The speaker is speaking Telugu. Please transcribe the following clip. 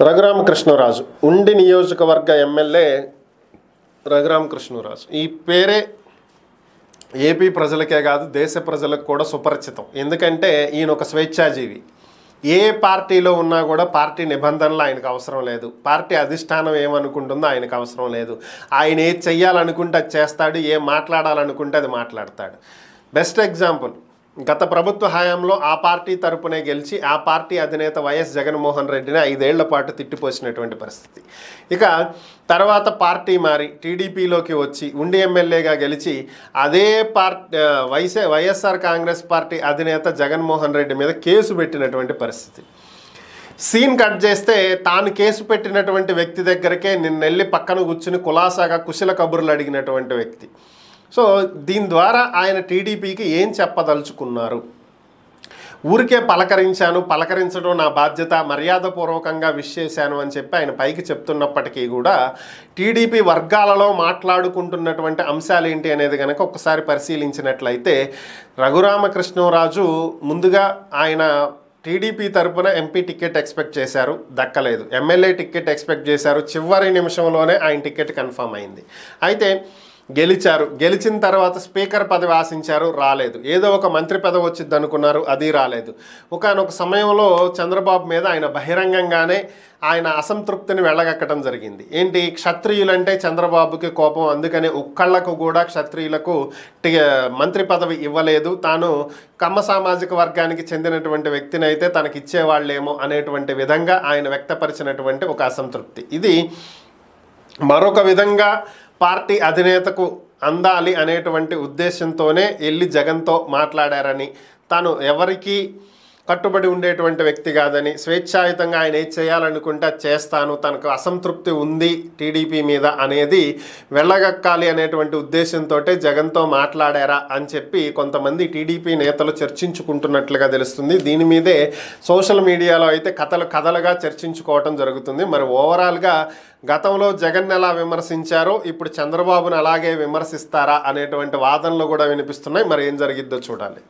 రఘురామకృష్ణరాజు ఉండి నియోజకవర్గ ఎమ్మెల్యే రఘురామకృష్ణరాజు ఈ పేరే ఏపీ ప్రజలకే కాదు దేశ ప్రజలకు కూడా సుపరిచితం. ఎందుకంటే ఈయన ఒక స్వేచ్ఛాజీవి. ఏ పార్టీలో ఉన్నా కూడా పార్టీ నిబంధనలు ఆయనకు అవసరం లేదు, పార్టీ అధిష్టానం ఏమనుకుంటుందో ఆయనకు అవసరం లేదు. ఆయన ఏది చెయ్యాలనుకుంటే అది చేస్తాడు, ఏం మాట్లాడాలనుకుంటే అది మాట్లాడతాడు. బెస్ట్ ఎగ్జాంపుల్, గత ప్రభుత్వ హయాంలో ఆ పార్టీ తరపునే గెలిచి ఆ పార్టీ అధినేత వైఎస్ జగన్మోహన్ రెడ్డిని 5 ఏళ్ల పాటు తిట్టిపోసినటువంటి పరిస్థితి. ఇక తర్వాత పార్టీ మారి టీడీపీలోకి వచ్చి ఉండి ఎమ్మెల్యేగా గెలిచి అదే వైఎస్ఆర్ కాంగ్రెస్ పార్టీ అధినేత జగన్మోహన్ రెడ్డి మీద కేసు పెట్టినటువంటి పరిస్థితి. సీన్ కట్ చేస్తే తాను కేసు పెట్టినటువంటి వ్యక్తి దగ్గరకే నిన్నెళ్ళి పక్కన కూర్చుని కులాసాగా కుశల కబుర్లు అడిగినటువంటి వ్యక్తి. సో దీని ద్వారా ఆయన టీడీపీకి ఏం చెప్పదలుచుకున్నారు? ఊరికే పలకరించడం నా బాధ్యత, మర్యాదపూర్వకంగా విష్ చేశాను అని చెప్పి ఆయన పైకి చెప్తున్నప్పటికీ కూడా టీడీపీ వర్గాలలో మాట్లాడుకుంటున్నటువంటి అంశాలు ఏంటి అనేది కనుక ఒకసారి పరిశీలించినట్లయితే, రఘురామకృష్ణరాజు ముందుగా ఆయన టీడీపీ తరపున ఎంపీ టికెట్ ఎక్స్పెక్ట్ చేశారు, దక్కలేదు. ఎమ్మెల్యే టికెట్ ఎక్స్పెక్ట్ చేశారు, చివరి నిమిషంలోనే ఆయన టికెట్ కన్ఫర్మ్ అయింది. అయితే గెలిచిన తర్వాత స్పీకర్ పదవి ఆశించారు, రాలేదు. ఏదో ఒక మంత్రి పదవి వచ్చింది అనుకున్నారు, అది రాలేదు. ఒకానొక సమయంలో చంద్రబాబు మీద ఆయన బహిరంగంగానే ఆయన అసంతృప్తిని వెళ్ళగక్కడం జరిగింది. ఏంటి, క్షత్రియులంటే చంద్రబాబుకి కోపం, అందుకని ఒక్కళ్లకు కూడా క్షత్రియులకు మంత్రి పదవి ఇవ్వలేదు, తాను కమ్మ సామాజిక వర్గానికి చెందినటువంటి వ్యక్తిని అయితే తనకి ఇచ్చేవాళ్ళేమో అనేటువంటి విధంగా ఆయన వ్యక్తపరిచినటువంటి ఒక అసంతృప్తి. ఇది మరొక విధంగా పార్టీ అధినేతకు అందాలి అనేటువంటి ఉద్దేశంతోనే వెళ్ళి జగన్తో మాట్లాడారని, తాను ఎవరికి కట్టుబడి ఉండేటువంటి వ్యక్తి కాదని, స్వేచ్ఛాయుతంగా ఆయన ఏది చేయాలనుకుంటే అది చేస్తాను, తనకు అసంతృప్తి ఉంది టీడీపీ మీద అనేది వెళ్ళగక్కాలి అనేటువంటి ఉద్దేశంతో జగన్తో మాట్లాడారా అని చెప్పి కొంతమంది టీడీపీ నేతలు చర్చించుకుంటున్నట్లుగా తెలుస్తుంది. దీని మీదే సోషల్ మీడియాలో అయితే కథలుగా చర్చించుకోవటం జరుగుతుంది. మరి ఓవరాల్గా గతంలో జగన్ ఎలా విమర్శించారో ఇప్పుడు చంద్రబాబును అలాగే విమర్శిస్తారా అనేటువంటి వాదనలు కూడా వినిపిస్తున్నాయి. మరి ఏం జరిగిద్దో చూడాలి.